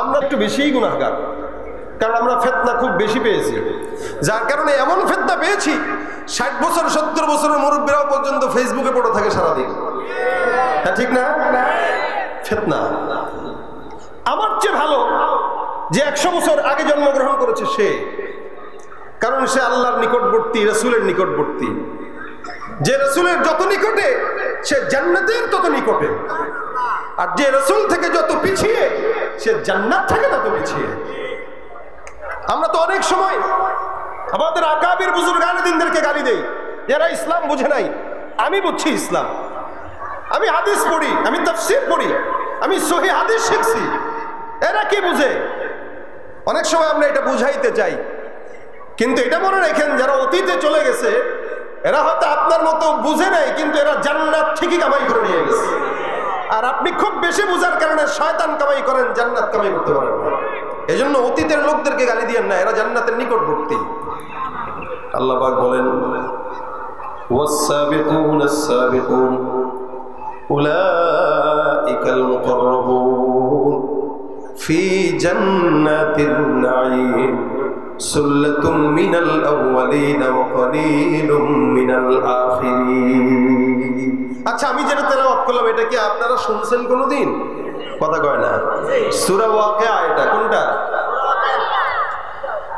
আমরা একটু বেশিই গুনাহগার, কারণ আমরা ফিতনা খুব বেশি পেয়েছি, যার কারণে এমন ফিতনা পেয়েছি 60 বছর 70 বছরের মুরব্বীরাও পর্যন্ত ফেসবুকে পড়ে থাকে সারাদিন। হ্যাঁ ঠিক না? ফিতনা। আমার চেয়ে ভালো যে 100 বছর আগে জন্মগ্রহণ করেছে সে, কারণ সে আল্লাহর নিকটবর্তী, রাসূলের নিকটবর্তী। যে রাসূলের যত নিকটে সে জান্নাতের তত নিকটে, আর যে রাসূল থেকে যত পিছিয়ে সে জান্নাত থেকে তত পিছিয়ে। আমরা তো অনেক সময় আমাদের আকাবির বুজুর্গানে দিনদেরকে গালি দেই, এরা ইসলাম বুঝে নাই। আমি বুঝছি ইসলাম, আমি হাদিস পড়ি, আমি তাফসীর পড়ি, আমি সহিহ হাদিস শিখছি, এরা কি বুঝে? অনেক সময় আমরা এটা বুঝাইতে চাই, কিন্তু এটা মনে রাখেন যারা অতীতে চলে গেছে এরা হয়তো আপনার মতো বুঝে নাই, কিন্তু এরা জান্নাত ঠিকই কামাই করে নিয়ে গেছে। আর আপনি খুব বেশি বুঝার কারণে শয়তান কামাই করেন, জান্নাত কামাই করতে পারেন না। এই জন্য অতীতের লোকদেরকে গালি দিয়েন না, এরা জান্নাতের নিকটবর্তী। আল্লাহ পাক বলেন ওয়াস-সাবিকুনা আস-সাবিকুন উলাইকাল মুকাররাবুন ফি জান্নাতিন নাঈম সুল্লাতুম মিনাল আউয়ালিন ওয়া কলিলুম মিনাল আখিরিন। আচ্ছা, আমি যেটা তেলাওয়াত করলাম এটা কি আপনারা শুনছেন কোনোদিন? কথা কয় না। সূরা ওয়াকিয়া, এটা কোনটা?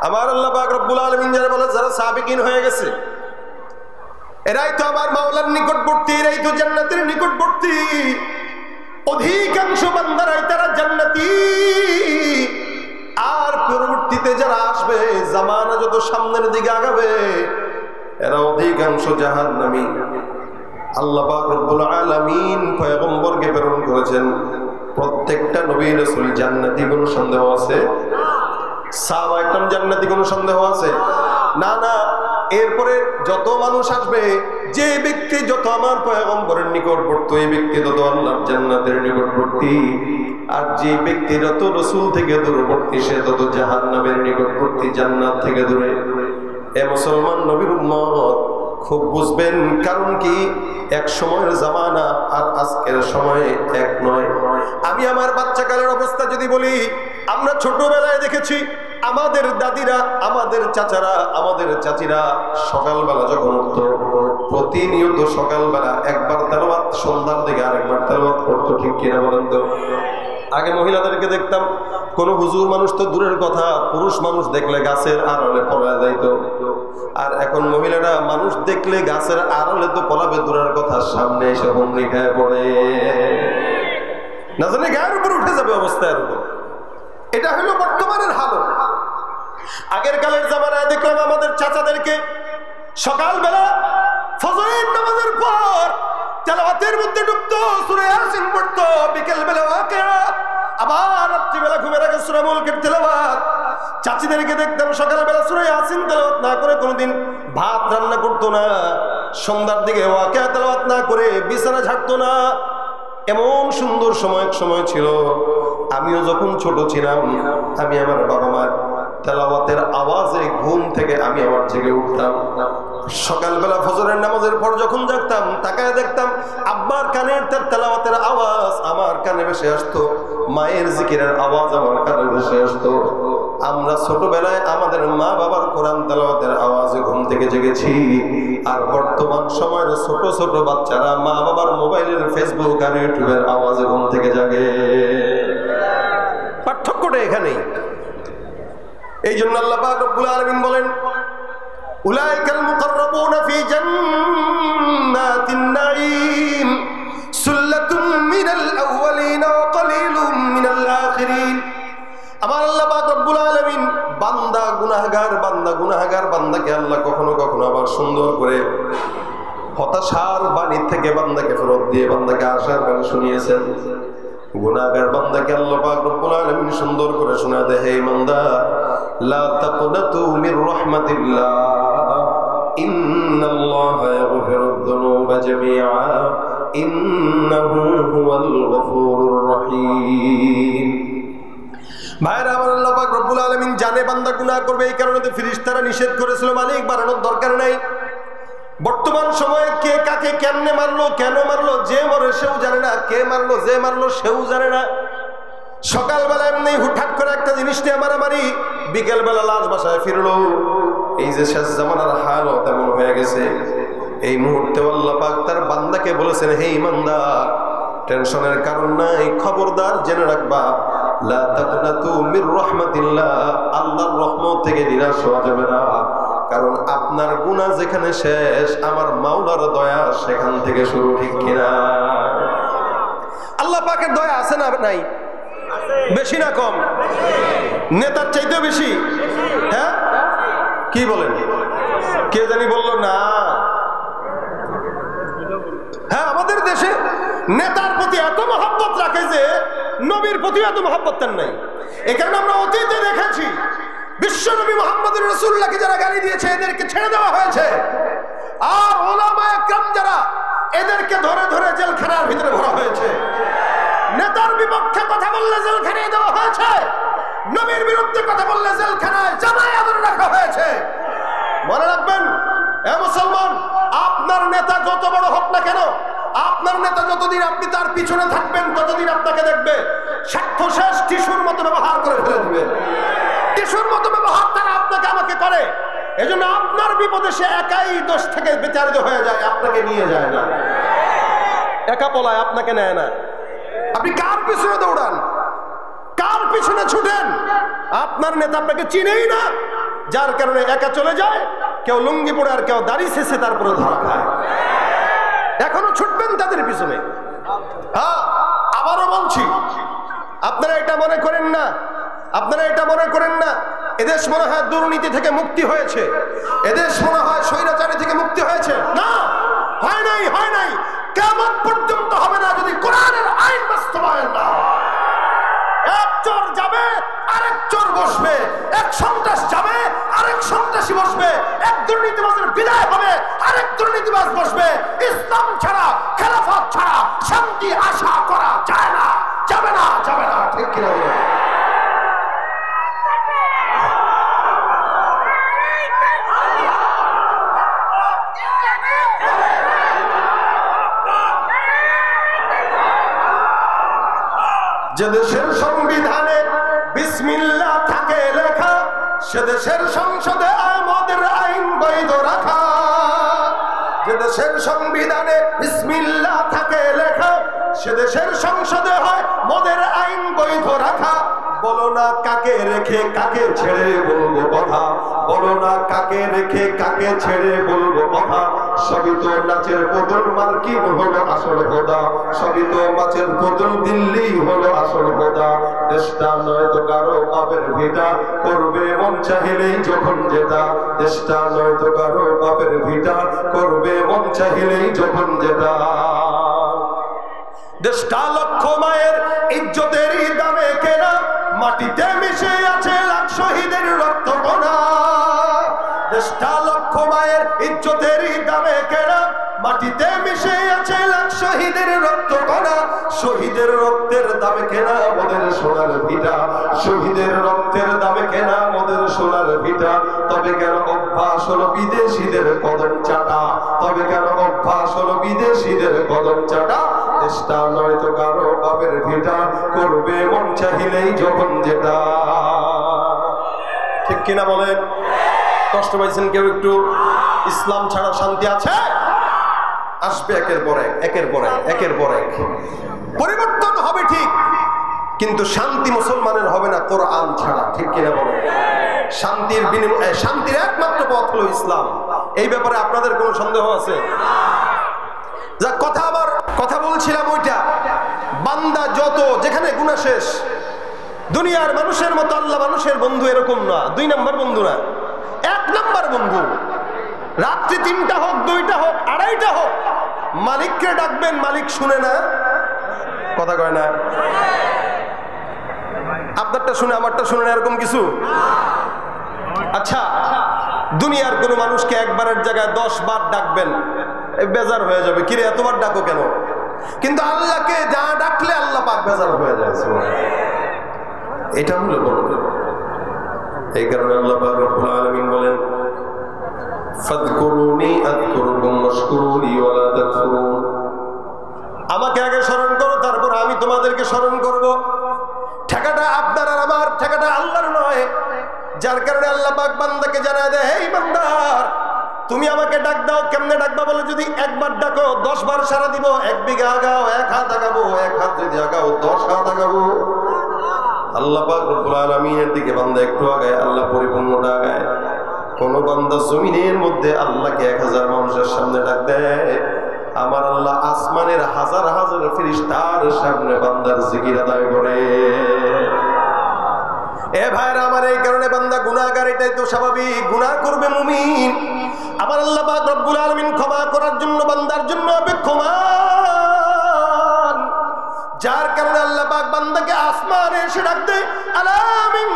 আমার আল্লাহ পাক রব্বুল আলামিন যারা বলে যারা সাবিকিন হয়ে গেছে এরাই তো আমার মাওলার নিকটবর্তী, এরাই তো জান্নাতের নিকটবর্তী। অধিকাংশ বান্দারাই তারা জান্নাতি, আর পরবর্তীতে যারা আসবে জামানা যত সামনের দিকে আগাবে এরা অধিকাংশ জাহান্নামী। আল্লাহ পাক রব্বুল আলামিন পয়গম্বরকে প্রেরণ করেছেন, প্রত্যেকটা নবী রাসূল জান্নাতি, কোনো সন্দেহ আছে? সাহাবায়ে কেরাম জান্নাতি, কোনো সন্দেহ আছে? না না। এরপরে যত মানুষ আসবে, যে ব্যক্তি যত আমার পয়গম্বরের নিকটবর্তী ওই ব্যক্তি তত আল্লাহর জান্নাতের নিকটবর্তী, আর যে ব্যক্তি যত রাসূল থেকে দূরবর্তী সে তত জাহান্নামের নিকটবর্তী, জান্নাত থেকে দূরে। এ মুসলমান নবীর উম্মত খুব বুঝবেন, কারণ কি এক সময়ের জামানা আর আজকের সময় এক নয়। আমি আমার বাচ্চাকালের অবস্থা যদি বলি, আমরা ছোটবেলায় দেখেছি আমাদের দাদিরা, আমাদের চাচারা, আমাদের চাচিরা সকালবেলা যখন উঠতো প্রতিনিয়ত সকালবেলা একবার তেলাওয়াত, সন্ধ্যার দিকে আরেকবার তেলাওয়াত করতো। ঠিক কিনা বলেন তো? আগে মহিলাদেরকে দেখতাম, কোন হুজুর মানুষ তো দূরের কথা, পুরুষ মানুষ দেখলে গাছের আড়ালে পলায় যাইতো। আর এখন মহিলারা মানুষ দেখলে গাছের আড়ালে তো পলাবে দূরের কথা, সামনে এসে হুমড়ি খায় পড়ে, না জানি গায়ের উপর উঠে যাবে অবস্থা এরকম। এটা হলো বর্তমানের হালত। আগের কালের জামানায় দেখলাম আমাদের চাচাদেরকে সকালবেলা ফজরের নামাজের পর তেলাওয়াতের মধ্যে ডুবতো, সূরা ইয়াসিন পড়তো, বিকেল বেলা ওয়াকিয়া, আবার রাত্রিবেলা ঘুমের আগে সূরা মুলকের তেলাওয়াত। চাচিদেরকে দেখতাম সকালবেলা সূরা ইয়াসিন তেলাওয়াত না করে কোনোদিন ভাত রান্না করতো না, সন্ধ্যার দিকে ওয়াকিয়া তেলাওয়াত না করে বিছানা ঝাড়তো না। এমন সুন্দর সময় ছিল। আমিও যখন ছোট ছিলাম, আমি আমার বাবা মার তেলাওয়াতের আওয়াজে ঘুম থেকে আমি আমার জেগে উঠতাম। সকালবেলা ফজরের নামাজের পর যখন জাগতাম, তাকায় দেখতাম আব্বার কানের তার তেলাওয়াতের আওয়াজ আমার কানে ভেসে আসতো, মায়ের জিকিরের আওয়াজ আমার কানে ভেসে আসতো। আমরা ছোটবেলায় আমাদের মা বাবার কোরআন তেলাওয়াতের আওয়াজে ঘুম থেকে জেগেছি, আর বর্তমান সময়ের ছোট ছোট বাচ্চারা মা বাবার মোবাইলের, ফেসবুক আর ইউটিউবের আওয়াজে ঘুম থেকে জাগে। পার্থক্যটা এখানেই। এই জন্য আল্লাহ পাক রব্বুল আলামিন বলেন উলাইকাল মুকাররাবুনা ফি জান্নাতিন নাঈম সুল্লাতুম মিনাল আউয়ালিন ওয়া কলিলুম মিনাল আখিরিন। আমার আল্লাহ পাক রব্বুল আলামিন বান্দা গুনাহগার বান্দাকে আল্লাহ কখনো কখনো আবার সুন্দর করে হতাশার বাণী থেকে বান্দাকে ফেরত দিয়ে বান্দাকে আশার বাণী শুনিয়েছেন। গুনাহগার বান্দাকে আল্লাহ পাক রব্বুল আলামিন সুন্দর করে শোনা দেয়, হে বান্দা লা তাকনাতু মির রাহমাতিল্লাহ ইন্নাল্লাহা ইয়াগফিরুদ যুনুবা জামিআ ইন্নাহু হুয়াল গফুরুর রহিম। ভাইরা আমার, আল্লাহ পাক রব্বুল আলামিন জানে বান্দা গুনাহ করবে, এই কারণে তো ফেরেশতারা নিষেধ করেছিল মালিক বাড়ানোর দরকার নাই। বর্তমান সময়ে কে কাকে কেমনে মারলো, কেন মারলো, যে মরে সেও জানে না, কে মারলো যে মারলো সেও জানে না। সকালবেলা এমনি হুটহাট করে একটা জিনিস নিয়ে মারামারি, বিকেলবেলা লাশ বাসায় ফিরলো। এই যে শেষ জামানার হাল তেমন হয়ে গেছে। এই মুহূর্তে আল্লাহ পাক তার বান্দাকে বলেছেন, হে ইমানদার, টেনশনের কারণ নাই, খবরদার জেনে রাখবা, লা তাকনাতু মির রাহমাতিল্লাহ, আল্লাহর রহমত থেকে নিরাশ হওয়া যাবে না। কারণ আপনার গুনাহ যেখানে শেষ, আমার মাওলার দয়া সেখান থেকে শুরু, ঠিক কিনা? আল্লাহ পাকের দয়া আছে না নাই? বেশি না কম? নেতার চাইতেও বেশি? হ্যাঁ, কি বলেন? কে জানি বললো না। হ্যাঁ, আমাদের দেশে নেতার প্রতি এত মহব্বত রাখে যে নবীর প্রতি এত মহব্বত তার নাই। এ কারণে আমরা অতীতে দেখেছি বিশ্ব নবী মুহাম্মদ রাসূলুল্লাহকে যারা গালি দিয়েছে এদেরকে ছেড়ে দেওয়া হয়েছে, আর উলামায়ে কেরাম যারা এদেরকে ধরে ধরে জেলখানার ভিতরে ভরা হয়েছে। নেতার বিপক্ষে কথা বললে জেলখানায় দেওয়া হয়েছে, নবীর বিরুদ্ধে কথা বললে জেলখানায় জামায় আদর রাখা হয়েছে। মনে রাখবেন, এ মুসলমান, আপনার নেতা যত বড় হোক না কেন, আপনার নেতা যতদিন আপনি তার পিছনে থাকবেন ততদিন আপনাকে দেখবে স্বার্থ শেষ টিস্যুর মতো ব্যবহার করে ফেলে দিবে। টিস্যুর মতো ব্যবহার তারা আপনাকে আমাকে করে। এজন্য আপনার বিপদে সে একাই দোষ থেকে বিতাড়িত হয়ে যায়, আপনাকে নিয়ে যায় না। একা পলায়, আপনাকে নেয় না। আপনি কার পিছনে দৌড়ান, কার পিছনে ছুটেন? আপনার নেতা আপনাকে চিনেই না, যার কারণে একা চলে যায়। কেউ লুঙ্গি পরে আর কেউ দাড়ি শেষে তারপরে ধরা খায়। এখনো ছুটবেন তাদের পিছনে? হ্যাঁ, আবারও বলছি, আপনারা এটা মনে করেন না, আপনারা এটা মনে করেন না এদেশ মনে হয় দুর্নীতি থেকে মুক্তি হয়েছে, এদেশ মনে হয় স্বৈরাচারী থেকে মুক্তি হয়েছে। না, হয় নাই, হয় নাই। কিয়ামত পর্যন্ত হবে না যদি কোরআনের আইন বাস্তবায়ন না হয়। এক চোর যাবে, আরেক চোর বসবে, এক সন্ত্রাস যাবে, আরেক সন্ত্রাসী বসবে, এক দুর্নীতিবাজের বিদায় হবে, আরেক দুর্নীতিবাজ বসবে। ইসলাম ছাড়া, খেলাফত ছাড়া শান্তি আশা করা যায় না, যাবে না, যাবে না, ঠিক কিনা? যে দেশের সংবিধানে বিসমিল্লাহ থাকে লেখা, সে দেশের সংসদে আমাদের আইন বৈধ রাখা। যে দেশের সংবিধানে বিসমিল্লাহ থাকে লেখা, সে দেশের সংসদে হয় মদের আইন বৈধ রাখা। বলো না কাকে রেখে কাকে ছেড়ে বলবো কথা, বলো না কাকে রেখে কাকে ছেড়ে বলবো কথা। সবই তো নাচের পুতুল মার্কিন হলো আসল খোদা, সবই তো মাছের পুতুল দিল্লি হলো আসল খোদা। দেশটা নয় তো কারো বাপের ভিটা, করবে মন চাহিলেই যখন যেটা। দেশটা নয় তো কারো বাপের ভিটা, করবে মন চাহিলেই যখন যেটা। দেশটা লক্ষ মায়ের ইজ্জতেরই দামে কেনা, মাটিতে মিশে আছে লাখ শহীদের রক্ত কণা। দেশটা লক্ষ মায়ের ইজ্জতেরই দামে কেনা, মাটিতে মিশে আছে লাখ শহীদের রক্ত কণা। শহীদের রক্তের দামে কেনা মোদের সোনার ভিটা, শহীদের রক্তের দামে কেনা মোদের সোনার ভিটা। তবে কেন অভ্যাস হলো বিদেশিদের কদম চাটা, তবে কেন অভ্যাস হলো বিদেশিদের কদম চাটা। দেশটা নয় তো কারো বাপের ভিটা, করবে মন চাহিলেই যখন যেটা। ঠিক কিনা বলেন? কষ্ট পাইছেন কেউ একটু? ইসলাম ছাড়া শান্তি আছে? আসবে একের পর এক, একের পর এক, একের পর এক। পরিবর্তন হবে ঠিক, কিন্তু শান্তি মুসলমানের হবে না কোরআন ছাড়া। ঠিক কিনা বলেন? শান্তির বিনিময়ে, শান্তির একমাত্র পথ হলো ইসলাম। এই ব্যাপারে আপনাদের কোনো সন্দেহ আছে? যা কথা, আবার কথা বলছিলাম ওইটা, বান্দা যত যেখানে গুনাহ শেষ। দুনিয়ার মানুষের মতো আল্লাহ মানুষের বন্ধু এরকম না, 2 নাম্বার বন্ধু না, 1 নাম্বার বন্ধু। রাত্রি 3টা হোক, 2টা হোক, 2:30টা হোক, মালিককে ডাকবেন, মালিক শুনে না, কথা কয় না। আপনারটা শুনে আমারটা শুনে না, এরকম কিছু? আচ্ছা, দুনিয়ার কোন মানুষকে একবারের জায়গায় 10 বার ডাকবেন, বেজার হয়ে যাবে, কিরে এতবার ডাকো কেন? কিন্তু আল্লাহকে যা ডাকলে আল্লাহ পাক বেজার হয়ে যায়। এটা হলো বড়। এই কারণে আল্লাহ পাক রব্বুল আলামিন বলেন, ফাযকুরুনি আযকুরকুম ওয়াশকুরুলি ওয়ালা তাকফুরুন। আমাকে আগে স্মরণ করো, তারপর আমি তোমাদেরকে স্মরণ করব। যার কারণে আল্লাহ পাক বান্দাকে জানায় দেয়, এই বান্দার তুমি আমাকে ডাক দাও। কেমনে ডাকবা বলে, যদি একবার ডাকো 10 বার সারা দিব। 1 বিঘা আগাও 1 হাত আগাবো, 1 হাত যদি আগাও 10 হাত আগাবো। আল্লাহ পাক রব্বুল আলামিনের দিকে বান্দা একটু আগায়, আল্লাহ পরিপূর্ণটা আগায়। কোন বান্দা জমিনের মধ্যে আল্লাহকে 1000 মানুষের সামনে ডাক দেয়, আমার আল্লাহ আসমানের হাজার হাজার ফেরেশতার সামনে বান্দার জিকির আদায় করে। এ ভাইরা আমার, এই কারণে বান্দা গুনাহগার, এটাই তো স্বাভাবিক। গুনাহ করবে মুমিন, আমার আল্লাহ পাক রব্বুল আলামিন ক্ষমা করার জন্য বান্দার জন্য অপেক্ষমান। যার কারণে আল্লাহ পাক বান্দাকে আসমানে এসে ডাক দেয়, আলামিন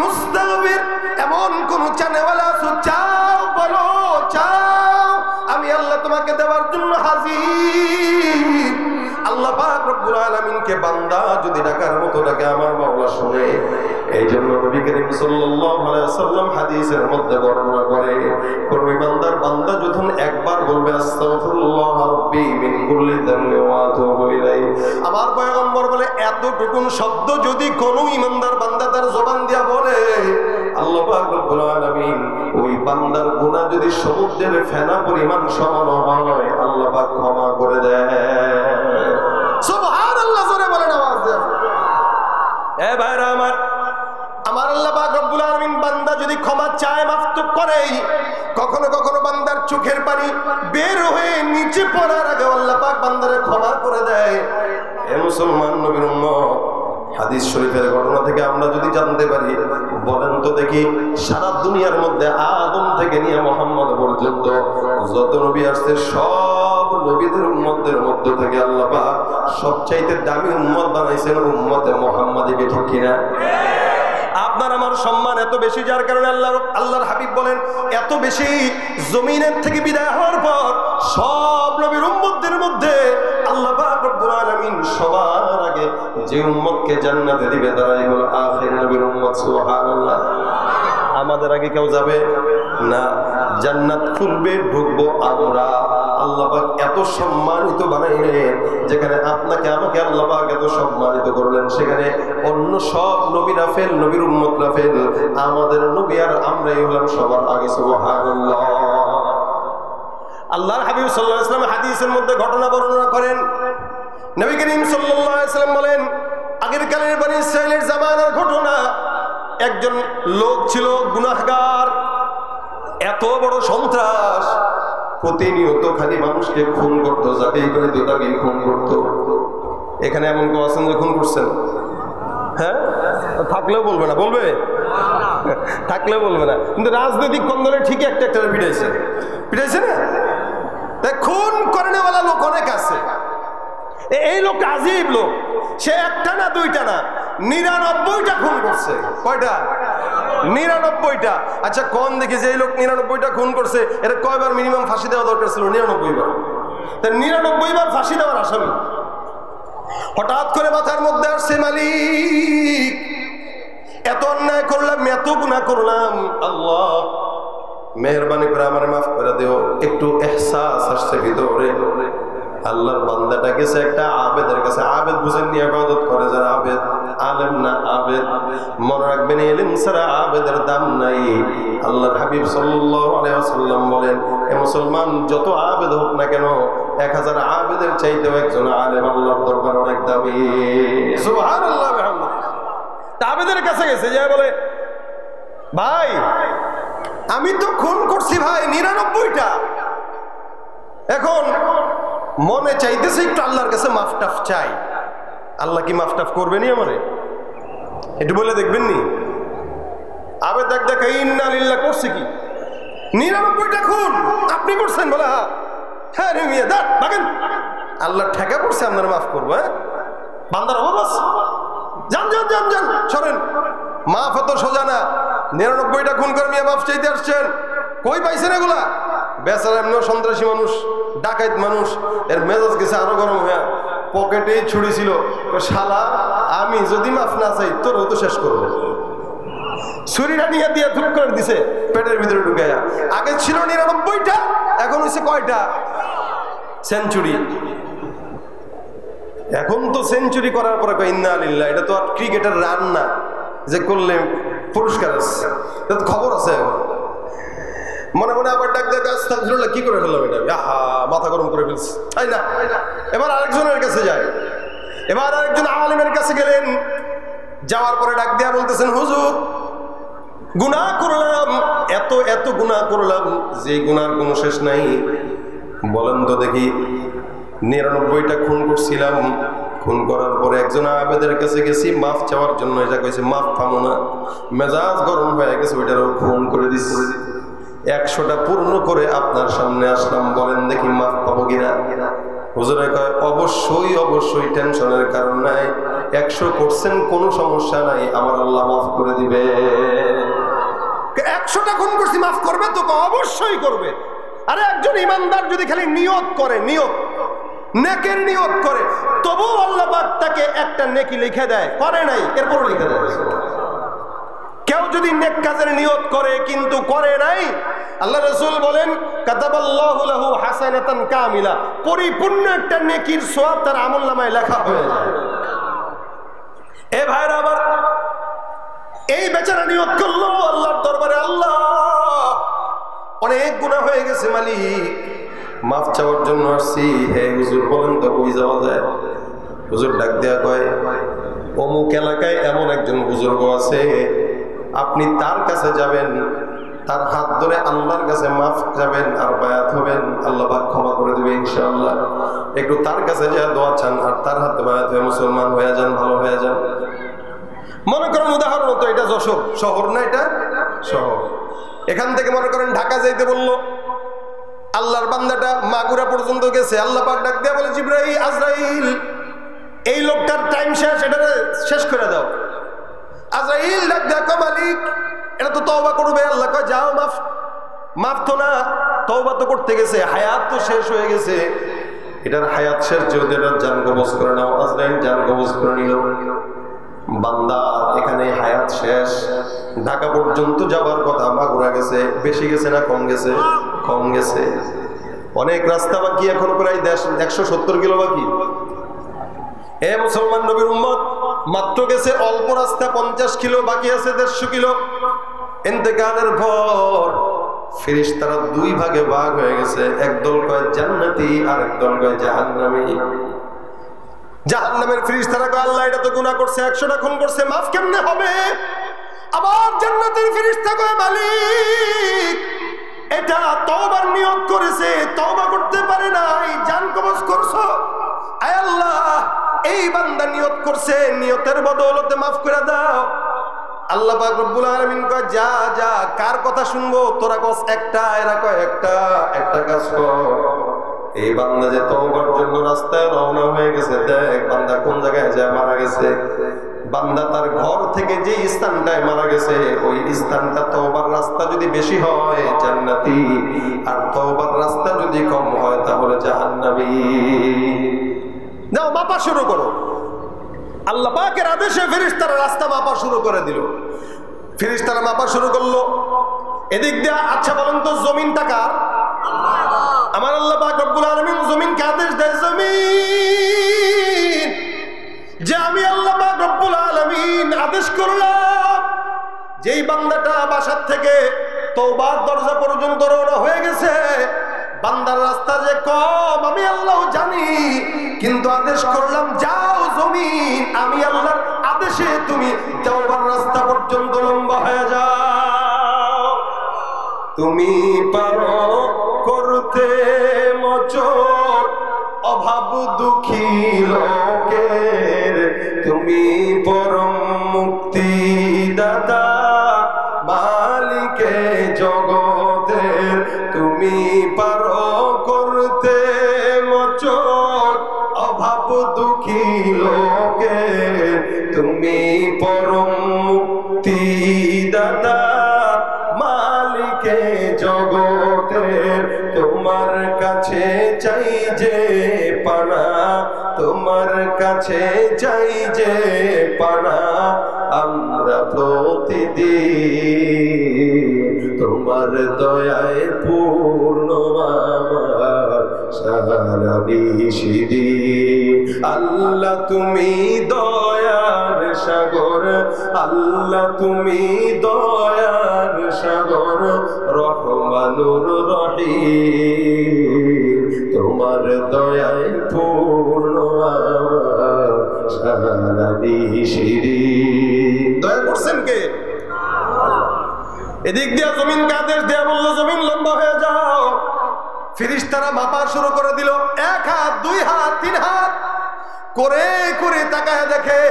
মুস্তাগফির, এমন কোন চানেওয়ালা আছো, চাও বলো, চাও, আমি আল্লাহ তোমাকে দেওয়ার জন্য হাজির। আল্লাহ পাক রব্বুল আলামিনকে বান্দা যদি ডাকার মতো ডাকে, আমার মাওলা শুনে। এই জন্য নবী করিম সাল্লাল্লাহু আলাইহি ওয়াসাল্লাম হাদিসের মধ্যে বর্ণনা করে, কোন ইমানদার বান্দা যখন একবার বলবে আস্তাগফিরুল্লাহ রাব্বি মিন কুল্লি যামবি ওয়া আতুবু ইলাইহি, আমার পয়গম্বর বলে এতটুকুন শব্দ যদি কোন ইমানদার বান্দা তার জবান দিয়া বলে, আল্লাহ পাক রব্বুল আলামিন ওই বান্দার গুনাহ যদি সমুদ্রের ফেনা পরিমাণ সমান হয়, আল্লাহ পাক ক্ষমা করে দেয়। সুবহানাল্লাহ, জোরে বলেন, আওয়াজ দেন। এ ভাইরা আমার, আমার আল্লাহ পাক রব্বুল আলামিন বান্দা যদি ক্ষমা চায়, মাফ তো করেই। কখনো কখনো বান্দার চোখের পানি বের হয়ে নিচে পড়ার আগে আল্লাহ পাক বান্দারে ক্ষমা করে দেয়। এ মুসলমান নবীর উম্মত, হাদিস শরীফের ঘটনা থেকে আমরা যদি জানতে পারি, বলেন তো দেখি, সারা দুনিয়ার মধ্যে আদম থেকে নিয়ে মুহাম্মদ পর্যন্ত যত নবী আসছে, সব নবীদের উম্মতের মধ্য থেকে আল্লাহ পাক সবচাইতে দামি উম্মত বানাইছেন উম্মতে মুহাম্মাদীকে, ঠিক কিনা? আপনার আমার সম্মান এত বেশি, যার কারণে আল্লাহর হাবিব বলেন, এত বেশি জমিনের থেকে বিদায় হওয়ার পর সব নবীর উম্মতদের মধ্যে আল্লাহ পাক রব্বুল আলামিন সবার আগে যে উম্মতকে জান্নাতে দিবে তারাই হলো আখির নবীর উম্মত। সুবহানাল্লাহ। আমাদের আগে কেউ যাবে না, জান্নাত খুলবে, ঢুকবো আমরা। আল্লাহ পাক এত সম্মানিত বানাইলেন, যেখানে আপনাকে আমাকে আল্লাহ পাক এত সম্মানিত করলেন, সেখানে অন্য সব নবীরা ফেল, নবীর উম্মতরা ফেল, আমাদের নবী আর আমরাই হলাম সবার আগে। সুবহানাল্লাহ। আল্লাহর হাবিব সাল্লাল্লাহু আলাইহি ওয়াসাল্লাম হাদিসের মধ্যে ঘটনা বর্ণনা করেন, নবী করিম সাল্লাল্লাহু আলাইহি ওয়াসাল্লাম বলেন, আগের কালের বনি ইসরাইলের জামানার ঘটনা। একজন লোক ছিল গুনাহগার, এত বড় সন্ত্রাস, প্রতিনিয়ত খালি মানুষকে খুন করতো, যাকেই করে তাকেই খুন করতো। এখানে এমন কেউ আছেন যে খুন করছেন? হ্যাঁ, থাকলেও বলবে না, বলবে? থাকলেও বলবে না, কিন্তু রাজনৈতিক কন্দলে ঠিকই একটা একটা পিটাইছে, পিটাইছে না? তাই খুন করেনেওয়ালা লোক অনেক আছে। এই লোক আজীব লোক, সে একটা না দুইটা না, 99টা খুন করছে। কয়টা? 99টা। আচ্ছা কোন দেখি যে এই লোক 99টা খুন করছে, এটা কয়বার মিনিমাম ফাঁসি দেওয়া দরকার ছিল? 99 বার। তাই 99 বার ফাঁসি দেওয়ার আসামি। হঠাৎ করে মাথার মধ্যে আসছে, মালিক এত অন্যায় করলাম, এত গুনাহ করলাম, আল্লাহ মেহরবানি করে আমার মাফ করে দিও। একটু এহসাস আসছে ভিতরে। আল্লাহর বান্দাটা গেছে একটা আবেদের কাছে। আবেদ বুঝেন নিয়ে ইবাদত করে যারা, আবেদ, আলেম না আবেদ। মনে রাখবেন, ইলম ছাড়া আবেদের দাম নাই। আল্লাহর হাবিব সাল্লাল্লাহু আলাইহি ওয়াসাল্লাম বলেন, এ মুসলমান যত আবেদ হোক না কেন, 1000 আবেদের চাইতেও একজন আলেম আল্লাহর দরবারে অনেক দামি। সুবহানাল্লাহ। আবেদের কাছে গেছে, যা বলে, ভাই আমি তো খুন করছি ভাই 99টা, এখন মনে চাইতেছে একটু আল্লাহর কাছে মাফটাফ চাই। আল্লাহ কি মাফটাফ করবেনি আমারে? একটু বলে দেখবেন নি? আবে দেখ দেখ, ইন্না লিল্লাহ করছে কি? 99টা খুন আপনি করছেন? বলে হ্যাঁ রে মিয়া, দেখ বাগেন, আল্লাহ ঠেকা পড়ছে, আপনারা মাফ করবো। হ্যাঁ, বান্দার অভাব আছে, যান যান যান যান, সরেন। মাফ এত সোজা না। 99টা খুন করে মিয়া মাফ চাইতে আসছেন, কই পাইছেন এগুলা? বেচারা এমনিও সন্ত্রাসী মানুষ, ডাকাইত মানুষ, এর মেজাজ গেছে আরো গরম হয়ে, পকেটেই ছুরি ছিল। শালা আমি যদি মাফ না চাই তোরও তো শেষ করবো। ছুরিটা নিয়ে দিয়ে ধুপ করে দিছে পেটের ভিতরে ঢুকাইয়া। আগে ছিল 99টা, এখন হচ্ছে কয়টা? সেঞ্চুরি। এখন তো সেঞ্চুরি করার পরে ইন্না লিল্লাহ, এটা তো আর ক্রিকেটের রান না যে করলে পুরস্কার আছে, খবর আছে। মনে মনে আবার ডাক দেয় আস্তাগফিরুল্লাহ, কি করে ফেললাম এটা, আহা মাথা গরম করে ফেলছি, তাই না? এবার আরেকজনের কাছে যায়, এবার আরেকজন আলেমের কাছে গেলেন, যাওয়ার পরে ডাক দেয়া বলতেছেন, হুজুর গুনাহ করলাম, এত এত গুনাহ করলাম যে গুনার কোনো শেষ নাই। বলেন তো দেখি, 99টা খুন করছিলাম, খুন করার পরে একজন আবেদের কাছে গেছি মাফ চাওয়ার জন্য, এটা কইছে মাফ পাবো না, মেজাজ গরম হয়ে গেছে, ওইটারও খুন করে দিচ্ছি। 100টা পূর্ণ করে আপনার সামনে আসলাম, বলেন দেখি মাফ পাবো কিনা। হুজুরে কয় অবশ্যই অবশ্যই, টেনশনের কারণ নাই, 100 করছেন কোনো সমস্যা নাই, আমার আল্লাহ মাফ করে দিবে। 100টা খুন করছি মাফ করবে তো? অবশ্যই করবে। আরে একজন ইমানদার যদি খালি নিয়ত করে, নিয়ত নেকের নিয়ত করে, তবু আল্লাহ পাক তাকে একটা নেকি লিখে দেয়, করে নাই এরপরও লিখে দেয়। কেউ যদি নেক কাজের নিয়ত করে কিন্তু করে নাই, আল্লাহ রাসূল বলেন কাতাবাল্লাহু লাহু হাসানাতান কামিলা, পরিপূর্ণ একটা নেকির সওয়াব তার আমলনামায় লেখা হয়ে যায়। এ ভাইরা আমার, এই বেচারা নিয়ত করলো আল্লাহর দরবারে, আল্লাহ অনেক গুনাহ হয়ে গেছে মালিক, মাফ চাওয়ার জন্য আসছি, হে হুজুর বলেন তো কই যাওয়া যায়? হুজুর ডাক দেয়া কয়, অমুক এলাকায় এমন একজন বুজুর্গ আছে, আপনি তার কাছে যাবেন, তার হাত ধরে আল্লাহর কাছে মাফ যাবেন আর বায়াত হবেন, আল্লাহ পাক ক্ষমা করে দেবে ইনশাআল্লাহ। একটু তার কাছে যা দোয়া চান আর তার হাতে বায়াত হয়ে মুসলমান হয়ে যান, ভালো হয়ে যান। মনে করেন উদাহরণত এটা যশোর শহর না, এটা শহর, এখান থেকে মনে করেন ঢাকা যাইতে বললো, আল্লাহর বান্দাটা মাগুরা পর্যন্ত গেছে, আল্লাহ পাক ডাক দেয়া বলে জিবরাইল, আজরাইল এই লোকটার টাইম শেষ, এটা শেষ করে দাও। আজরাইল ডাক দেয়া কয় মালিক এটা তো তওবা করবে। আল্লাহ কয় যাও, মাফ মাফ তো না, তওবা তো করতে গেছে, হায়াত তো শেষ হয়ে গেছে, এটার হায়াত শেষ যেহেতু এটার জান কবজ করে নাও। আজরাইল জান কবজ করে নিল, বান্দা এখানে হায়াত শেষ, ঢাকা পর্যন্ত যাবার কথা, মাগুরা গেছে, বেশি গেছে না কম গেছে? কম গেছে। অনেক রাস্তা বাকি, এখন প্রায় 170 কিলো বাকি। এ মুসলমান নবীর উম্মত, মাত্র গেছে অল্প রাস্তা, 50 কিলো বাকি আছে, 150 কিলো। ইন্তেকালের পর ফেরেশতারা 2 ভাগে ভাগ হয়ে গেছে, একদল কয় জান্নাতি আর একদল কয় জাহান্নামী। জাহান্নামের ফেরেশতারা কয় আল্লাহ এটা তো গুনাহ করছে, 100টা খুন করছে, মাফ কেমনে হবে? আবার জান্নাতের ফেরেশতা কয় মালিক এটা তওবার নিয়ত করেছে, তওবা করতে পারে নাই, জান কবজ করছো, আয় আল্লাহ এই বান্দা নিয়ত করছে, নিয়তের বদৌলতে মাফ করে দাও। আল্লাহ পাক রব্বুল আলামিন কয় যা যা, কার কথা শুনবো? তোরা কস একটা, এরা কয় একটা, একটা কাজ কর, এই বান্দা যে তওবার জন্য রাস্তায় রওনা হয়ে গেছে, দেখ বান্দা কোন জায়গায় যায় মারা গেছে। বান্দা তার ঘর থেকে যে স্থানটায় মারা গেছে, ওই স্থানটা তওবার রাস্তা যদি বেশি হয় জান্নাতি, আর তওবার রাস্তা যদি কম হয় তাহলে জাহান্নামী। যাও মাপা শুরু করো। আল্লাহ পাকের আদেশে ফেরেশতারা রাস্তা মাপা শুরু করে দিল। ফেরেশতারা মাপা শুরু করলো, এদিক দিয়ে আচ্ছা বলেন তো জমিনটা কার? আমার আল্লাহ পাক রব্বুল আলামিন জমিনকে আদেশ দেয়, জমিন যে আমি আল্লাহ পাক রব্বুল আলামিন আদেশ করলাম, যেই বান্দাটা বাসার থেকে তওবার দরজা পর্যন্ত রওনা হয়ে গেছে, বান্দার রাস্তা যে কম আমি আল্লাহ জানি, কিন্তু আদেশ করলাম যাও জমিন, আমি আল্লাহর আদেশে তুমি তওবার রাস্তা পর্যন্ত লম্বা হয়ে যাও। তুমি পারো করতে মোচন অভাব দুঃখী লোকের, তুমি পরম মুক্তি দাতা মালিকে জগতের, তুমি পারো করতে মোচন অভাব দুঃখী লোকের, তুমি পরম মুক্তি দাতা মালিকে জগতের, তোমার কাছে চাই যে পানা, তোমার কাছে চাই যে পানা, আমরা প্রতিদিন তোমার দয়ায় পূর্ণ আমার সারা নিশিদিন। আল্লাহ তুমি দয়ার সাগর, আল্লাহ তুমি দয়ার সাগর, রহমানুর রহিম, তোমার দয়ায় পূর্ণ আমার সারানি শিরিন। দয়া করছেন কে? এদিক দিয়া জমিনকে আদেশ দেয়া বললো, জমিন লম্বা হয়ে যাও। ফেরেশতারা মাপা শুরু করে দিল, 1 হাত 2 হাত 3 হাত করে করে তাকায় দেখে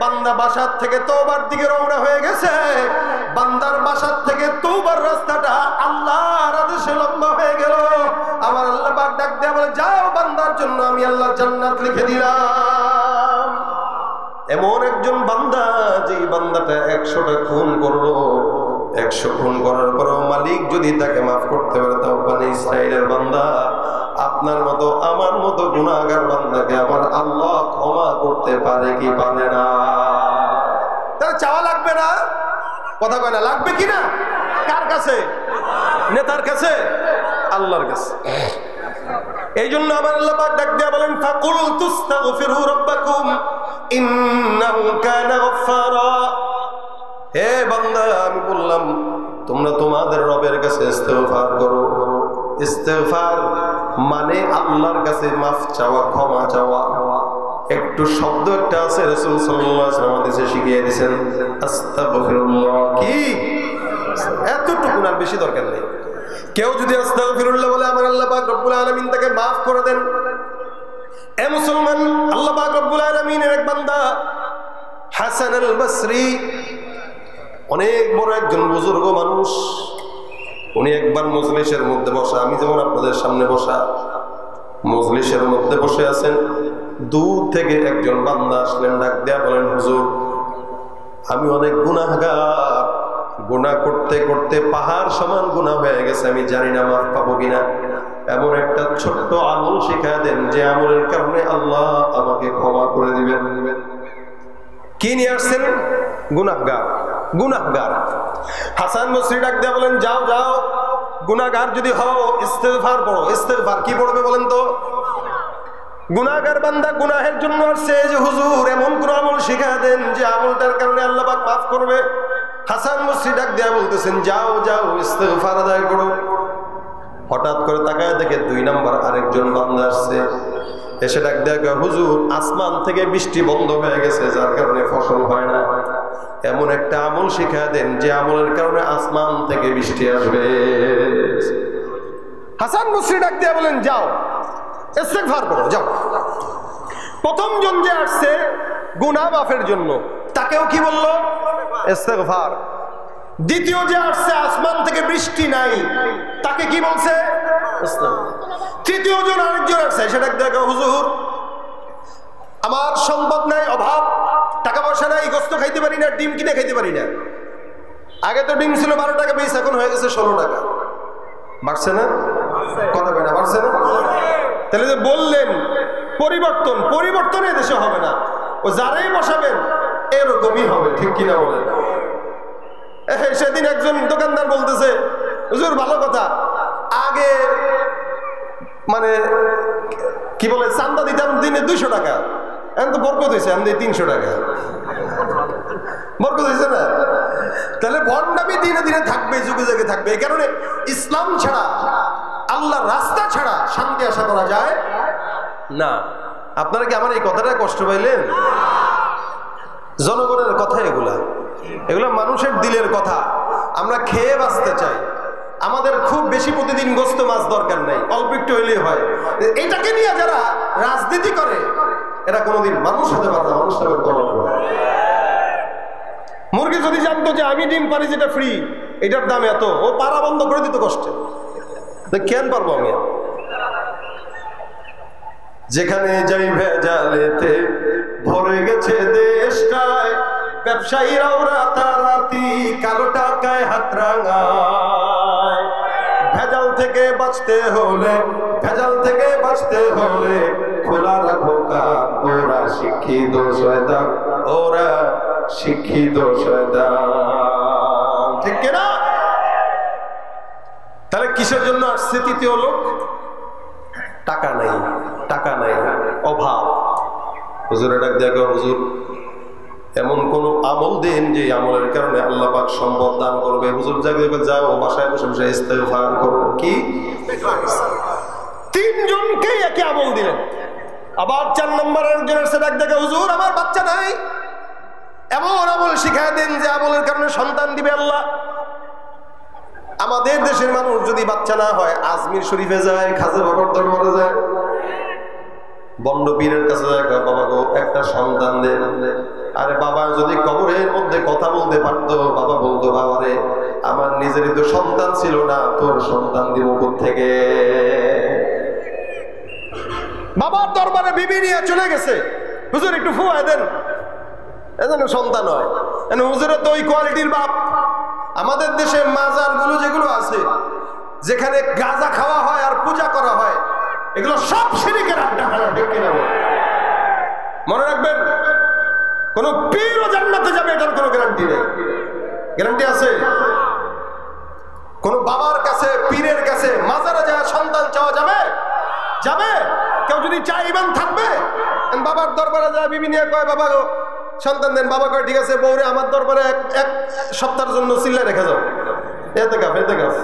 বান্দা বাসার থেকে তওবার দিকে রওনা হয়ে গেছে। বান্দার বাসার থেকে তওবার রাস্তাটা আল্লাহর আদেশে লম্বা হয়ে গেল। আমার আল্লাহ পাক ডাক দেয়া বলে, যাও বান্দার জন্য আমি আল্লাহ জান্নাত লিখে দিলাম। এমন একজন বান্দা, যে বান্দাটা 100টা খুন করলো, 100 খুন করার পরেও মালিক যদি তাকে মাফ করতে পারে, তাও বনি ইসরাইলের বান্দা, আপনার মতো আমার মতো গুনাহগার বান্দাকে আমার আল্লাহ ক্ষমা করতে পারে কি পারে না? তার চাওয়া লাগবে না? কথা কয় না, লাগবে কি না? কার কাছে? নেতার কাছে? আল্লাহর কাছে। এই জন্য আমার আল্লাহ পাক ডাক দিয়া বলেন, ফাকুল তুস্তাগফিরু রাব্বাকুম ইন্নাহু কানা গফফারা। হে বান্দা, আমি বললাম তোমরা তোমাদের রবের কাছে ইস্তেগফার করো। ইস্তেগফার মানে আল্লাহর কাছে মাফ চাওয়া, ক্ষমা চাওয়া। একটু শব্দ একটা আছে, রাসূল সাল্লাল্লাহু আলাইহি ওয়াসাল্লাম হাদিসে শিখিয়ে দিয়েছেন, আস্তাগফিরুল্লাহ। কি এতটুকু, আর বেশি দরকার নেই। কেউ যদি আস্তাগফিরুল্লাহ বলে, আমার আল্লাহ পাক রব্বুল আলামিন তাকে মাফ করে দেন। এ মুসলমান, আল্লাহ পাক রব্বুল আলামিনের এক বান্দা হাসান আল বসরি, অনেক বড় একজন বুজুর্গ মানুষ। উনি একবার মজলিসের মধ্যে বসা, আমি যেমন আপনাদের সামনে বসা, মজলিসের মধ্যে বসে আছেন। দূর থেকে একজন বান্দা আসলেন, ডাক দেয়া বলেন, হুজুর আমি অনেক গুনাহগার, গুনাহ করতে করতে পাহাড় সমান গুনাহ হয়ে গেছে, আমি জানি না মাফ পাবো কিনা। এমন একটা ছোট্ট আমল শিখায় দেন যে আমলের কারণে আল্লাহ আমাকে ক্ষমা করে দিবেন। কি নিয়ে আসছেন? গুনাহগার, গুনাহগার। হাসান বসরি ডাক দেয়া বলেন, যাও যাও, গুনাহগার যদি হও ইস্তেগফার পড়ো। ইস্তেগফার কি পড়বে বলেন তো? গুনাহগার বান্দা গুনাহের জন্য আসছে, যে হুজুর এমন কোন আমল শিখায় দেন যে আমলটার কারণে আল্লাহ পাক মাফ করবে। হাসান বসরি ডাক দেয়া বলতেছেন, যাও যাও ইস্তেগফার আদায় করো। হঠাৎ করে তাকায় দেখে 2 নাম্বার আরেকজন বান্দা আসছে, এসে ডাক দেয়া, হুজুর আসমান থেকে বৃষ্টি বন্ধ হয়ে গেছে, যার কারণে ফসল হয় না। এমন একটা আমল শিখায় দেন যে আমলের কারণে আসমান থেকে বৃষ্টি আসবে। হাসান বসরি ডাক দেয়া বলেন, যাও ইস্তেগফার করো, যাও। প্রথম জন যে আসছে গুনাহ মাফের জন্য, তাকেও কি বললো? ইস্তেগফার। দ্বিতীয় যে আসছে আসমান থেকে বৃষ্টি নাই, তাকে কি বলছে? ইস্তেগফার। তৃতীয় জন আরেকজন আসছে, সেটা দেখো, হুজুর আমার সম্পদ নাই, অভাব, টাকা পয়সা নাই, গোস্ত খাইতে পারি না, ডিম কিনে খাইতে পারি না। আগে তো ডিম ছিল 12 টাকা পিস, এখন হয়ে গেছে 16 টাকা। বাড়ছে না? কথা কয় না, বাড়ছে না? তাহলে যে বললেন পরিবর্তন, পরিবর্তনে দেশে হবে না, ও যারাই বসাবেন এরকমই হবে, ঠিক কিনা বলেন? সেদিন একজন দোকানদার বলতেছে, হুজুর ভালো কথা, আগে মানে কি বলে চান্দা দিতাম দিনে 200 টাকা, এখন তো বরকত হয়েছে, আমি 300 টাকা। বরকত হয়েছে না? তাহলে ভণ্ডামি দিনে দিনে থাকবে, যুগে যুগে থাকবে। এই কারণে ইসলাম ছাড়া, আল্লাহর রাস্তা ছাড়া শান্তি আশা করা যায় না। আপনারা কি আমার এই কথাটা কষ্ট পাইলেন? জনগণের কথা এগুলা, এগুলা মানুষের দিলের কথা। আমরা খেয়ে বাঁচতে চাই, আমাদের খুব বেশি প্রতিদিন গোস্ত মাছ দরকার নাই, অল্প একটু হইলেই হয়। এটাকে নিয়ে যারা রাজনীতি করে, এরা কোনোদিন মানুষ হতে পারে না, মানুষ হবে কলঙ্ক। মুরগি যদি জানতো যে আমি ডিম পারি যেটা ফ্রি, এটার দাম এত, ও পাড়া বন্ধ করে দিত কষ্টে। কেন পারবো আমি? যেখানে যাই ভেজালেতে ভরে গেছে দেশটায়, ব্যবসায়ীরাও রাতারাতি কালো টাকায় হাত রাঙায়। ভেজাল থেকে বাঁচতে হলে, ভেজাল থেকে বাঁচতে হলে খোলা রাখো কান, ওরা শিক্ষিত শয়তান, ওরা শিক্ষিত শয়তান, ঠিক কিনা? তাহলে কিসের জন্য আসছে তৃতীয় লোক? টাকা নাই, টাকা নাই, অভাব। হুজুরে ডাক দেখো, হুজুর এমন কোন আমল দিন যে আমলের কারণে আল্লাহ পাক সম্পদ দান করবে। হুজুর জায়গায় যাও, বাসায় বসে বসে ইস্তেগফার করো। কি তিনজনকে একই আমল দিলেন। আবার 4 নম্বরের একজনের সে ডাক দেখে, হুজুর আমার বাচ্চা নাই, এমন আমল শিখায় দেন যে আমলের কারণে সন্তান দিবে আল্লাহ। আমাদের দেশের মানুষ যদি বাচ্চা না হয় আজমির শরীফে যায়, খাজা বাবার দরবারে যায়, বন্ড পীরের কাছে যায়, বাবা গো একটা সন্তান দেন। আরে বাবা যদি কবরের মধ্যে কথা বলতে পারতো, বাবা বলতো, বাবা রে আমার নিজেরই তো সন্তান ছিল না, তোর সন্তান দিব কোত্থেকে? বাবার দরবারে বিবি নিয়ে চলে গেছে, হুজুর একটু ফুয়া দেন, এজন্য সন্তান হয়। হুজুরের তো ওই কোয়ালিটির বাপ। আমাদের দেশে মাজার গুলো যেগুলো আছে, যেখানে গাঁজা খাওয়া হয় আর পূজা করা হয়, এগুলো সব শিরকের আড্ডা। মনে রাখবেন, কোন পীরও জান্নাতে যাবে এটার কোনো গ্যারান্টি নেই। গ্যারান্টি আছে? কোন বাবার কাছে, পীরের কাছে, মাজারে যায় সন্তান চাওয়া যাবে? যাবে? কেউ যদি চায় ইমান থাকবে? বাবার দরবারে যায় বিবি নিয়ে কয়, বাবা গো সন্তান দেন। বাবা কয় ঠিক আছে, বউরে আমার দরবারে এক সপ্তাহের জন্য সিল্লায় রেখে যাও, এতে গাফ।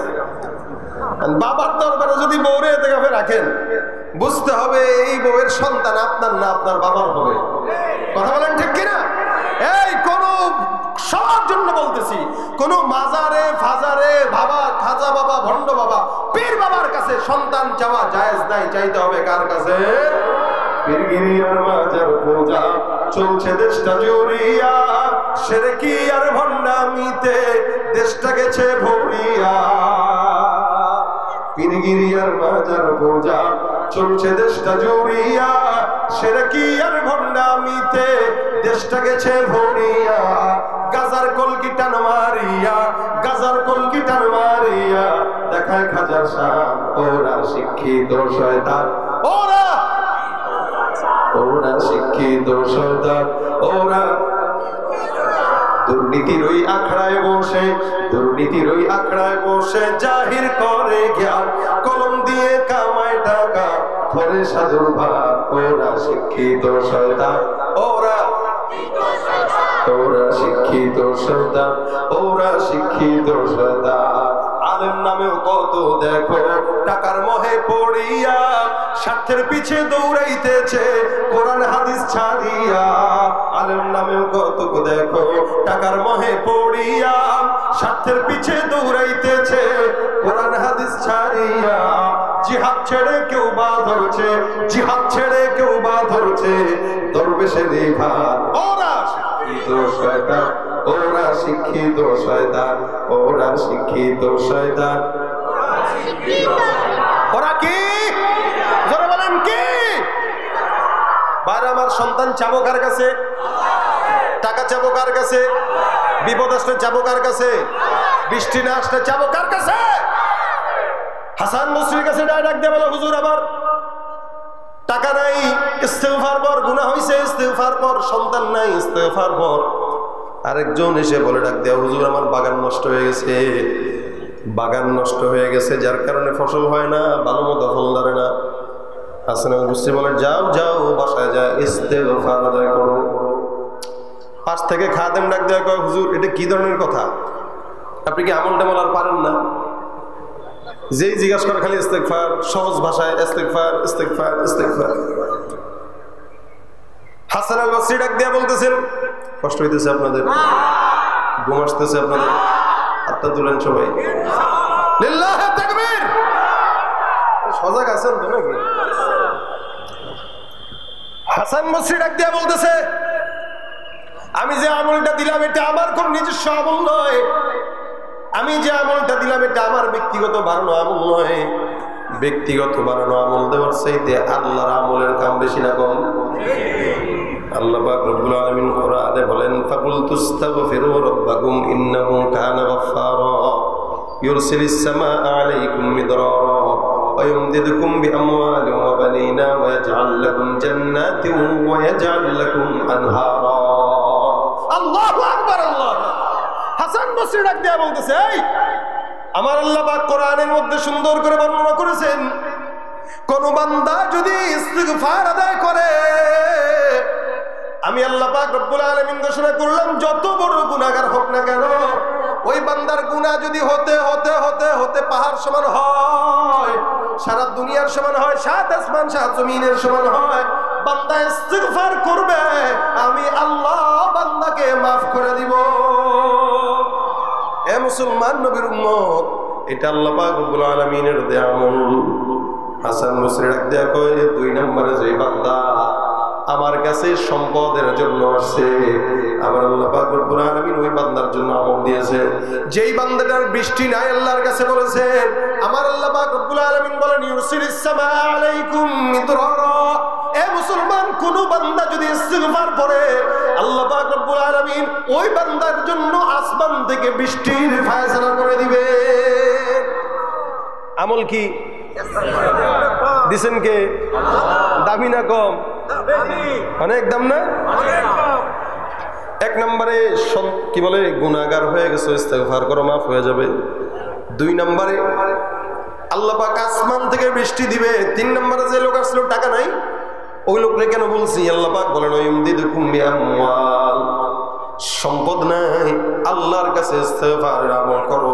বাবার দরবারে যদি বউরে এতে গাফে রাখেন, বুঝতে হবে এই বউয়ের সন্তান আপনার না, আপনার বাবার হবে। কথা বলেন ঠিক কিনা? এই কোন সবার জন্য বলতেছি, কোন মাজারে ফাজারে বাবা, খাজা বাবা, ভণ্ড বাবা, পীর বাবার কাছে সন্তান চাওয়া জায়েজ নাই। চাইতে হবে কার কাছে? পীরগিরিয়ার মাজার পূজা চলছে দেশটা জুড়িয়া, শিরকি আর ভণ্ডামিতে দেশটা গেছে ভরিয়া। পীরগিরিয়ার মাজার পূজা চলছে দেশটা জুড়িয়া, শিরকি আর ভণ্ডামিতে দেশটা গেছে ভরিয়া। গাজার কলকি টান মারিয়া, গাজার কলকি টান মারিয়া দেখায় খাজার শান। ওরা শিক্ষিত শয়তান, ওরা শিক্ষিত শয়তান, ওরা দুর্নীতির ওই আখড়ায় বসে, দুর্নীতির ওই আখড়ায় বসে জাহির করে জ্ঞান, কলম দিয়ে কামায় টাকা, ধরে সাধুর ভাত। ওরা শিক্ষিত শয়তান, ওরা শিক্ষিত শয়তান, ওরা শিক্ষিত শয়তান। আলেম নামেও কত দেখো টাকার মোহে পড়িয়া, স্বার্থের পিছে দৌড়াইতেছে কোরআন হাদিস ছাড়িয়া। আলেম নামেও কত দেখো টাকার মোহে পড়িয়া, স্বার্থের পিছে দৌড়াইতেছে কোরআন হাদিস ছাড়িয়া। জিহাদ ছেড়ে কেউ বা ধরছে, জিহাদ ছেড়ে কেউ বা ধরছে দরবেশের ভাত। ওরা শিক্ষিত শয়তান, ওরা শিক্ষিত শয়তান, ওরা শিক্ষিত শয়তান। ওরা কি? জোরে বলেন কি? বাইরে আমার সন্তান চাবো কার কাছে? টাকা চাবো কার কাছে? বিপদ আসলে চাবো কার কাছে? বৃষ্টি না আসলে চাবো কার কাছে? হাসান বসরির কাছে ডাক দিয়ে বলে, হুজুর আমার টাকা নাই, ইস্তেগফার পর, গুনাহ হইছে ইস্তেগফার পর, সন্তান নাই ইস্তেগফার পর। আরেকজন এসে বলে ডাক দেয়া, হুজুর আমার বাগান নষ্ট হয়ে গেছে, বাগান নষ্ট হয়ে গেছে, যার কারণে ফসল হয় না, ভালো মতো ফল ধরে না। হাসান বসরি বলে, যাও যাও বাসায় যা ইস্তেগফার আদায় করো। পাশ থেকে খাদেম ডাক দেয়া কয়, হুজুর এটা কি ধরনের কথা? আপনি কি আমল টামল আর পারেন না? যেই জিজ্ঞাসা করে খালি ইস্তেগফার, সহজ ভাষায় ইস্তেগফার ইস্তেগফার ইস্তেগফার। হাসান আল বসরি ডাক দিয়া বলতেছেন, কষ্ট হইতেছে আপনাদের? ঘুম আসতেছে আপনাদের? হাতটা তুলেন সবাই, লিল্লাহি তাকবীর। সজাগ আছেন তো নাকি? হাসান বসরি ডাক দিয়া বলতেছে, আমি যে আমলটা দিলাম এটা আমার কোন নিজস্ব আমল নয়, আমি যে আমলটা দিলাম এটা আমার ব্যক্তিগত বানানো আমল নয়। ব্যক্তিগত বানানো আমল দেওয়ার চাইতে আল্লাহর আমলের কাম বেশি না কম? আল্লাহ পাক রব্বুল আলামিন কোরআনে বলেন, ফাকুলতুস্তাগফিরু রাব্বাকুম ইন্নাহু কানা গাফফারা ইউরসিলিস সামাআ আলাইকুম মিদরারা ওয়া ইউমদিদুকুম বিআমওয়ালিন ওয়া বানিনা ওয়া ইয়াজআল লাকুম জান্নাতিন ওয়া ইয়াজআল লাকুম আনহারা। আল্লাহু আকবার, আল্লাহ। হাসান বসরি ডাক দিয়া বলতেছে, এই আমার আল্লাহ পাক কোরআনের মধ্যে সুন্দর করে বর্ণনা করেছেন, কোন বান্দা যদি ইস্তিগফার আদায় করে, আমি আল্লাহ পাক রব্বুল আলামিন ঘোষণা করলাম যত বড় গুনাহগার হোক না কেন, ওই বান্দার গুনাহ যদি হতে হতে হতে হতে পাহাড় সমান হয়, সারা দুনিয়ার সমান হয়, সাত আসমান সাত জমিনের সমান হয়, বান্দা ইস্তিগফার করবে, আমি আল্লাহ বান্দাকে মাফ করে দিব। এ মুসলমান নবীর উম্মত, এটা আল্লাহ পাক রব্বুল আলামিনের দেয়া আমল। হাসান বসরি ডাক দেয়া কয়, 2 নম্বরে যে বান্দা আমার কাছে সম্পদের জন্য আসছে, আমার আল্লাহ পাক রব্বুল আলামিন ওই বান্দার জন্য আমল দিয়েছে। যেই বান্দাটার বৃষ্টি নাই আল্লাহর কাছে বলেছেন, আমার আল্লাহ পাক রব্বুল আলামিন বলেন ইউরসিলিস সামা আলাইকুম মিদরারা। এ মুসলমান, কোন বান্দা যদি ইস্তিগফার করে, আল্লাহ পাক রব্বুল আলামিন ওই বান্দার জন্য আসমান থেকে বৃষ্টির ফায়সালা করে দিবে। আমল কি দিছেন কে? দামি না কম? অনেক দাম না? 1 নম্বরে কি বলে, গুনাহগার হয়ে গেছে, ইস্তিগফার করো, মাফ হয়ে যাবে। 2 নম্বরে আল্লাহ পাক আসমান থেকে বৃষ্টি দিবে। 3 নম্বরে যে লোক আসলো টাকা নাই, ওই লোকরে কেন বলছি? আল্লাহ পাক বলেন ইউমদিদুকুম বিআমওয়াল, সম্পদ নাই, আল্লাহর কাছে ইস্তিগফারের আমল করো,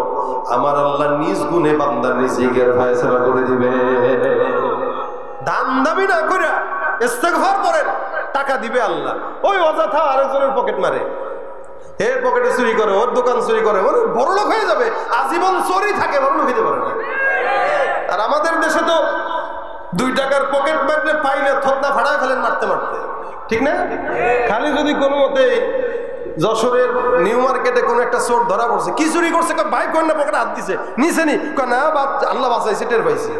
আমার আল্লাহ নিজ গুণে বান্দার রিজিকের ফয়সালা করে দিবে। দান দাবি না করে ইস্তিগফার করেন, টাকা দিবে আল্লাহ। ওই অযথা আরেকজনের পকেট মারে, এর পকেটে চুরি করে, ওর দোকান চুরি করে, ওর বড় লোক হয়ে যাবে, আজীবন চোরই থাকে, বড় লোক হইতে পারে না। আর আমাদের দেশে তো 2 টাকার পকেট মারলে পাইলে থতনা ফাড়ায় ফেলেন মারতে মারতে, ঠিক না? খালি যদি কোনো মতে যশোরের নিউ মার্কেটে কোনো একটা চোর ধরা পড়ছে, কি চুরি করছে, বাইক কন্যা পকেটে হাত দিছে, নিচে নি না, আল্লাহ বাঁচাইছে, টের পাইছি,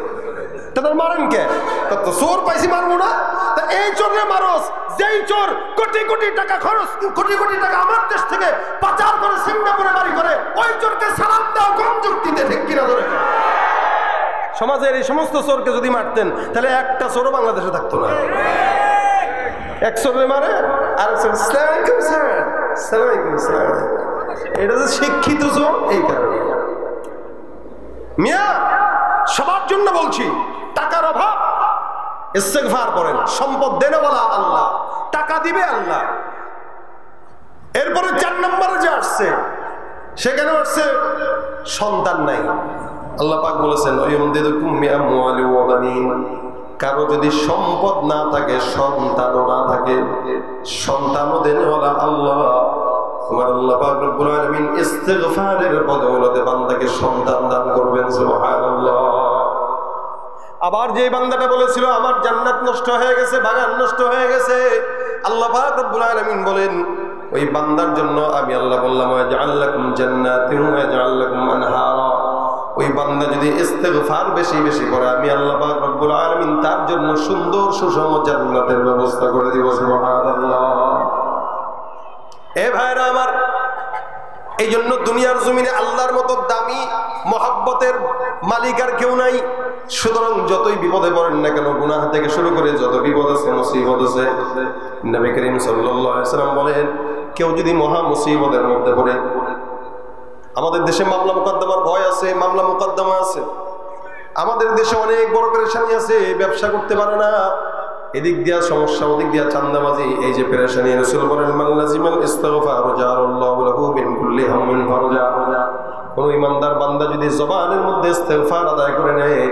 তাদের মারেন কে? তো চোর পাইছি মারবো না? তা এই চোরে মারস, যেই চোর কোটি কোটি টাকা খরচ, কোটি কোটি টাকা আমার দেশ থেকে পাচার করে সিঙ্গাপুরে বাড়ি করে, ওই চোরকে সালাম দাও কোন যুক্তিতে, ঠিক কিনা? ধরে সমাজের এই সমস্ত চোরকে যদি মারতেন, তাহলে একটা চোরও বাংলাদেশে থাকতো না। এক চোরে মারে আর এটা যে শিক্ষিত চোর, এই কারণে। মিয়া, সবার জন্য বলছি, টাকার অভাব, ইস্তিগফার করেন, সম্পদ দেনওয়ালা আল্লাহ, টাকা দিবে আল্লাহ। এরপরে 4 নম্বরে যে আসছে, সেখানে আসছে সন্তান নাই। আল্লাহ পাক বলেছেন ইউমদিদুকুম বিআমওয়ালি ওয়া বানিন, কারো যদি সম্পদ না থাকে, সন্তানও না থাকে, সন্তানও দেনওয়ালা আল্লাহ, আমার আল্লাহ পাক রব্বুল আলামিন ইস্তিগফারের বদৌলতে বান্দাকে সন্তান দান করবেন। সুবহানাল্লাহ। আবার যে বান্দাটা বলেছিল আমার জান্নাত নষ্ট হয়ে গেছে, বাগান নষ্ট হয়ে গেছে, আল্লাহ পাক রব্বুল আলামিন বলেন ওই বান্দার জন্য আমি আল্লাহ বললাম ওয়াজআল লাকুম জান্নাতিন ওয়াজআল লাকুম আনহারা। ওই বান্দা যদি ইস্তিগফার বেশি বেশি করে, আমি আল্লাহ পাক রব্বুল আলামিন তার জন্য সুন্দর সুষম জান্নাতের ব্যবস্থা করে দিব। সুবহানাল্লাহ। এ ভাইরা আমার, এই জন্য দুনিয়ার জমিনে আল্লাহর মতো দামি মহাব্বতের মালিক আর কেউ নাই। সুতরাং যতই বিপদে পড়েন না কেন, গুনাহ থেকে শুরু করে যত বিপদ আছে, মুসিবত আছে, নবী করিম সাল্লাল্লাহু আলাইহি ওয়াসাল্লাম বলেন কেউ যদি মহা মুসিবতের মধ্যে পড়ে, আমাদের দেশে মামলা মোকদ্দমার ভয় আছে, মামলা মোকদ্দমা আছে, আমাদের দেশে অনেক বড় পেরেশানি আছে, ব্যবসা করতে পারে না, এদিক দিয়া সমস্যা, ওদিক দিয়া চান্দাবাজি, এই যে পেরেশানি। রাসূল বলেন মান লাজিমাল ইস্তিগফার জাআলাল্লাহু লাহু মিন কুল্লি হাম্মিন ফারজা। কোন ইমানদার বান্দা যদি জবানের মধ্যে ইস্তিগফার আদায় করে নেয়,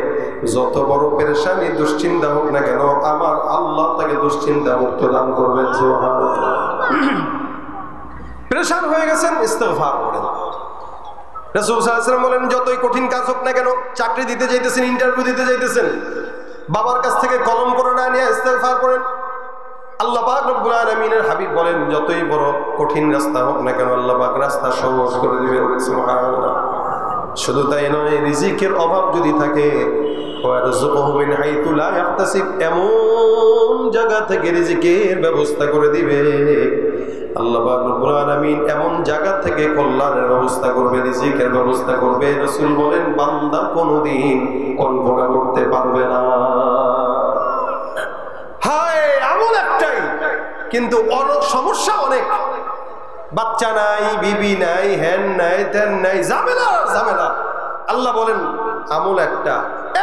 যত বড় পেরেশানি দুশ্চিন্তা হোক না কেন, আমার আল্লাহ তাকে দুশ্চিন্তা মুক্ত দান করবেন। সুবহানাল্লাহ। পেরেশান হয়ে গেছেন, ইস্তিগফার করেন। রাসূল সাল্লাল্লাহু আলাইহি ওয়াসাল্লাম বলেন যতই কঠিন কাজ হোক না কেন, চাকরি দিতে যাইতেছেন, ইন্টারভিউ দিতে যাইতেছেন, বাবার কাছ থেকে কলম করে না নিয়ে ইস্তিগফার করেন। আল্লাহ পাক রব্বুল আলামিনের হাবিব বলেন যতই বড় কঠিন রাস্তা হোক না কেন, আল্লাহ পাক রাস্তা সহজ করে দিবেন। সুবহানাল্লাহ। শুধু তাই নয়, রিজিকের অভাব যদি থাকে, ওয়ারযুকুহু মিন হাইতু লা ইয়াহতাসিব, এমন জায়গা থেকে রিজিকের ব্যবস্থা করে দিবে আল্লাহ পাক রব্বুল আলামিন, এমন জায়গা থেকে কল্যাণের ব্যবস্থা করবে, রিজিকের ব্যবস্থা করবে। রাসূল বলেন বান্দা কোনদিন কল্পনা করতে পারবে না। হায়, আমল একটাই, কিন্তু সমস্যা অনেক। বাচ্চা নাই, বিবি নাই, হ্যান নাই, ত্যান নাই, ঝামেলা ঝামেলা। আল্লাহ বলেন আমল একটা,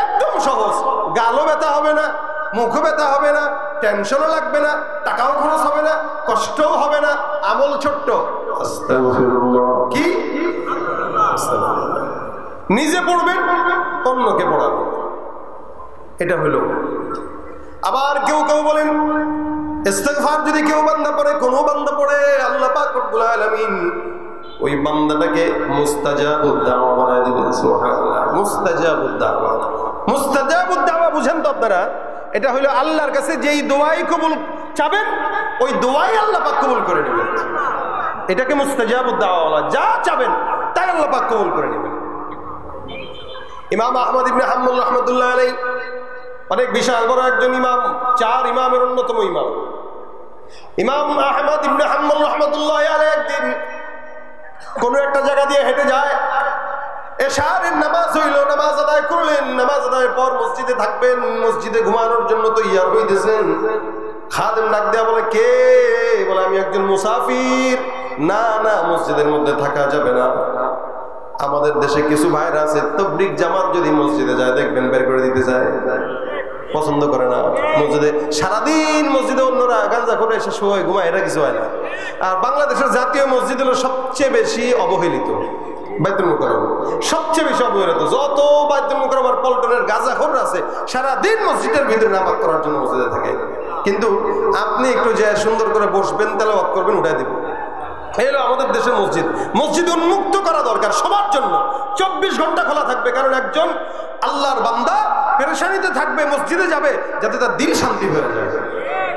একদম সহজ, গালও ব্যথা হবে না, মুখও ব্যথা হবে না, টেনশনও লাগবে না, টাকাও খরচ হবে না, কষ্টও হবে না, আমল ছোট্ট। আস্তাগফিরুল্লাহ কি নিজে পড়বেন, অন্যকে পড়াবেন, এটা হইল। আবার কেউ কেউ বলেন ইস্তিগফার যদি কেউ বান্দা পড়ে, কোনো বান্দা পড়ে, আল্লাহ পাক রব্বুল আলামিন ওই বান্দাটাকে মুস্তাজাবুদ দাওয়া বানায় দিবেন। সুবহানাল্লাহ। মুস্তাজাবুদ দাওয়া, মুস্তাজাবুদ দাওয়া বুঝেন তো আপনারা? এটা হলো আল্লাহর কাছে যেই দোয়াই কবুল চাবেন, ওই দোয়াই আল্লাহ পাক কবুল করে নেবেন। এটাকে মুস্তাজাবুদ দাওয়া বলা। যা চাবেন তাই আল্লাহ পাক কবুল করে নেবেন। ইমাম আহমদ ইবনে হাম্বল রাহমাতুল্লাহ আলাইহি অনেক বিশাল বড় একজন ইমাম, 4 ইমামের অন্যতম ইমাম। ইমাম আহমদ ইবনে হাম্বল রাহমাতুল্লাহ আলাইহি একদিন কোন একটা জায়গা দিয়ে হেঁটে যায়, এশারের নামাজ হইল, নামাজ আদায় করলেন, নামাজ আদায়ের পর মসজিদে থাকবেন, মসজিদে ঘুমানোর জন্য তৈয়ার হইতেছেন। খাদেম ডাক দেয়া বলে, কে? বলে, আমি একজন মুসাফির। না না, মসজিদের মধ্যে থাকা যাবে না। আমাদের দেশে কিছু ভাইরা আছে, তাবলীগ জামাত যদি মসজিদে যায় দেখবেন বের করে দিতে চায়, পছন্দ করে না। মসজিদে সারাদিন মসজিদে অন্যরা গাঁজা করে এসে শোয়, ঘুমায়, এটা কিছু হয় না। আর বাংলাদেশের জাতীয় মসজিদ হলো সবচেয়ে বেশি অবহেলিত, বাইতুল মুকাররম সবচেয়ে বেশি অবহেলিত। যত বাইতুল মুকাররম আর পল্টনের গাঁজাখোর আছে সারাদিন মসজিদের ভিতরে নামাজ করার জন্য মসজিদে থাকে, কিন্তু আপনি একটু যে সুন্দর করে বসবেন, তেলাওয়াত করবেন, উঠাই দিবেন। এই হলো আমাদের দেশের মসজিদ। মসজিদ উন্মুক্ত করা দরকার সবার জন্য, 24 ঘন্টা খোলা থাকবে। কারণ একজন আল্লাহর বান্দা পেরেশানিতে থাকবে, মসজিদে যাবে যাতে তার দিল শান্তি হয়ে যায়,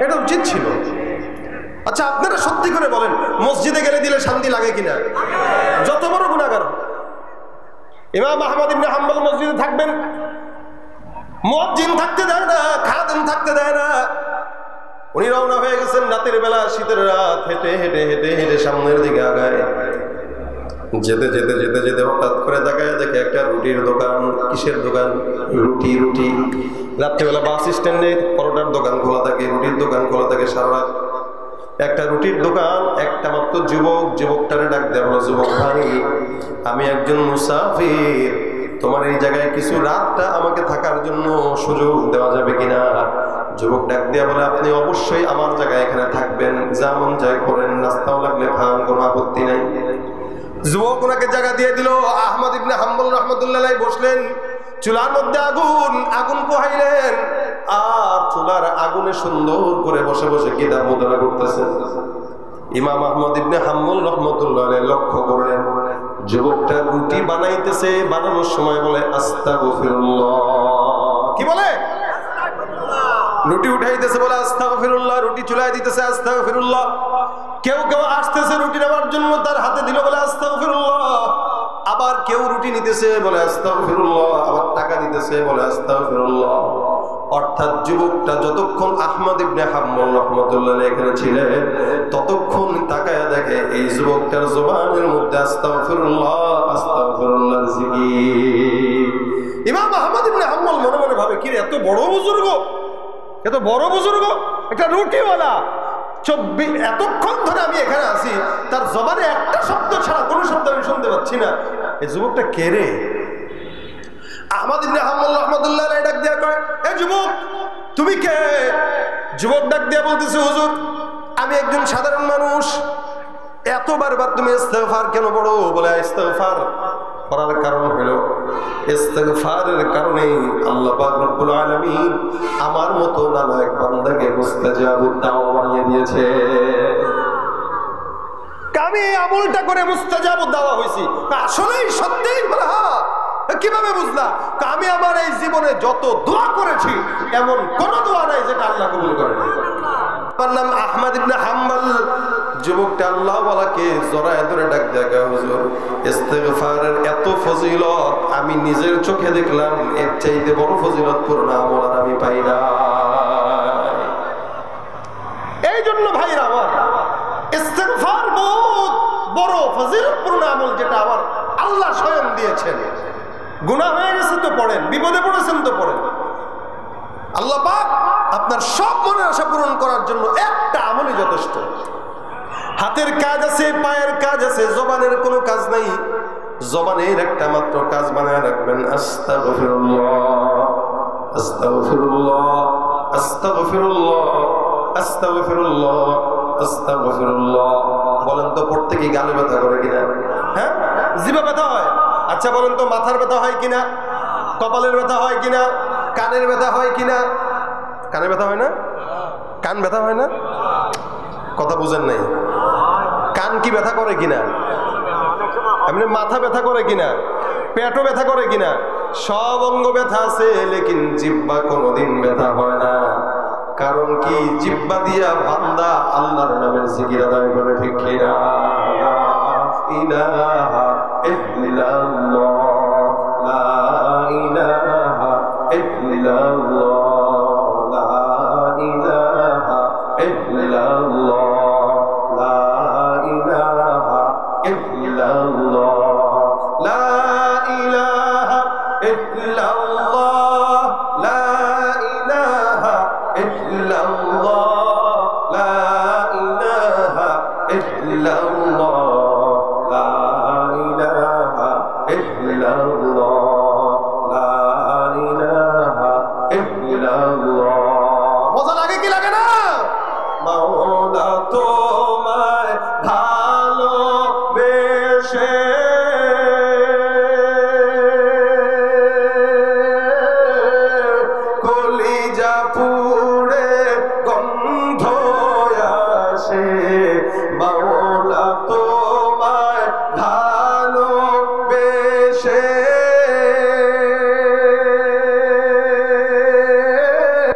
এটা উচিত ছিল। আচ্ছা আপনারা সত্যি করে বলেন, মসজিদে গেলে দিলে শান্তি লাগে কিনা? যত বড় গুনাহগার। ইমাম আহমদ ইবনে হাম্বল মসজিদে থাকবেন, মুয়াজ্জিন থাকতে দেয় না, খাদেম থাকতে দেয় না। উনি রওনা হয়ে গেছেন রাতের বেলা, শীতের রাত, হেঁটে হেঁটে হেঁটে হেঁটে সামনের দিকে আগায়। যেতে যেতে যেতে যেতে হঠাৎ করে তাকায় দেখে একটা রুটির দোকান। কিসের দোকান? রুটি। রুটি। রাত্রেবেলা বাস স্ট্যান্ডে পরোটার দোকান খোলা থাকে, রুটির দোকান খোলা থাকে সারা রাত। একটা রুটির দোকান, একটা মাত্র যুবকটারে ডাক দেয়, বলো, যুবক ভাই, আমি একজন মুসাফির, তোমার এই জায়গায় কিছু রাতটা আমাকে থাকার জন্য সুযোগ দেওয়া যাবে কিনা? যুবক ডাক দিয়া বলে, আপনি অবশ্যই আমার জায়গায় এখানে থাকবেন, যেমন যাই করেন, নাস্তাও লাগলে খান, কোনো আপত্তি নাই। যুবক ওনাকে জায়গা দিয়ে দিল। আহমদ ইবনে হাম্বল রাহমাতুল্লাহ আলাইহি বসলেন, চুলার মধ্যে আগুন পোহাইলেন, আর চুলার আগুনে সুন্দর করে বসে বসে কিতাব মুতালা করতেছেন। ইমাম আহমদ ইবনে হাম্বল রাহমাতুল্লাহ আলাইহি লক্ষ্য করলেন, যুবকটা রুটি বানাইতেছে, বানানোর সময় বলে আস্তাগফিরুল্লাহ। কি বলে? রুটি উঠাইতেছে, বলে আস্তাগফিরুল্লাহ। রুটি চুলায় দিতেছে, আস্তাগফিরুল্লাহ। কেউ কেউ আসতেছে রুটি নেওয়ার জন্য, তার হাতে দিল, বলে আস্তাগফিরুল্লাহ। আবার কেউ রুটি নিতেছে, বলে আস্তাগফিরুল্লাহ। আবার টাকা দিতেছে, বলে আস্তাগফিরুল্লাহ। অর্থাৎ যুবকটা যতক্ষণ আহমদ ইবনে হাম্বল রাহমাতুল্লাহ আলাইহি এখানে ছিলেন, ততক্ষণ তাকায়া দেখে এই যুবকটার জবানের মধ্যে আস্তাগফিরুল্লাহ আস্তাগফিরুল্লাহ জিকির। ইমাম আহমদ ইবনে হাম্বল মনে মনে ভাবে, কি এত বড় বুজুর্গ, এত বড় বুজুর্গ, একটা রুটিওয়ালা, এতক্ষণ ধরে আমি এখানে আছি, তার জবানে একটা শব্দ ছাড়া কোনো শব্দ আমি শুনতে পাচ্ছি না, এই যুবকটা কে রে? আহমদ ইবনে হাম্বল রাহমাতুল্লাহ আলাইহি ডাক দিয়া কয়, এ যুবক, তুমি কে? যুবক ডাক দিয়া বলতেছে, হুজুর, আমি একজন সাধারণ মানুষ। এত বারবার তুমি ইস্তিগফার কেন পড়ো? বলে, ইস্তিগফার করার কারণ হলো, ইস্তিগফারের কারণে আল্লাহ পাক রব্বুল আলামিন আমার মতো নালায়েক বান্দাকে মুস্তাজাবুদ দাওয়া বানিয়ে দিয়েছে। আমি এই আমলটা করে মুস্তাজাবুদ দাওয়া হইছি। আসলেই সত্যিই? বলে, হ্যাঁ। কিভাবে বুঝলা? আমি আমার এই জীবনে যত দোয়া করেছি, এমন কোন দোয়া নাই যেটা আল্লাহ কবুল করেনি। আমার নাম আহমদ ইবনে হাম্বল। যুবকটা আল্লাহওয়ালাকে জড়ায় ধরে ডাক দেখা, হুজুর, ইস্তিগফারের এত ফজিলত আমি নিজের চোখে দেখলাম, এর চাইতে বড় ফজিলতপূর্ণ আমল আর আমি পাই না। এই জন্য ভাইরা আমার, ইস্তিগফার বহুত বড় ফজিলতপূর্ণ আমল, যেটা আমার আল্লাহ স্বয়ং দিয়েছেন। গুনাহ হয়ে গেছে তো পড়েন, বিপদে পড়েছেন তো পড়েন। আল্লাহ পাক আপনার সব মনের আশা পূরণ করার জন্য একটা আমলই যথেষ্ট। হাতের কাজ আছে, পায়ের কাজ আছে, জবানের কোনো কাজ নাই। জবানের একটা মাত্র কাজ বানায় রাখবেন, আস্তাগফিরুল্লাহ আস্তাগফিরুল্লাহ আস্তাগফিরুল্লাহ, আস্তাগফিরুল্লাহ, আস্তাগফিরুল্লাহ। বলেন তো পড়তে কি গালে ব্যথা করে কিনা? হ্যাঁ, জিভে ব্যথা হয়। আচ্ছা বলেন তো মাথার ব্যথা হয় কিনা, কপালের ব্যথা হয় কিনা, কানের ব্যথা হয় কিনা? কানে ব্যথা হয় না? কান ব্যথা হয় না? কথা বুঝেন নাই। কান কি ব্যথা করে কিনা? এমনি মাথা ব্যথা করে কিনা? পেটও ব্যথা করে কিনা? সব অঙ্গ ব্যথা আছে, লেকিন জিহ্বা কোনোদিন ব্যথা হয় না। কারণ কি? জিহ্বা দিয়া বান্দা আল্লাহর নামের জিকির আদায় করে, ঠিক কিনা? ইলাহা ইল্লাল্লাহ, লা ইলাহা ইল্লাল্লাহ, লা ইলাহা ইল্লাল্লাহ, লা ইলাহা ইল্লাল্লাহ, লা ইলাহা ইল্লাল্লাহ, লা ইলাহা ইল্লাল্লাহ, লা ইলাহা ইল্লাল্লাহ, লা ইলাহা ইল্লাল্লাহ।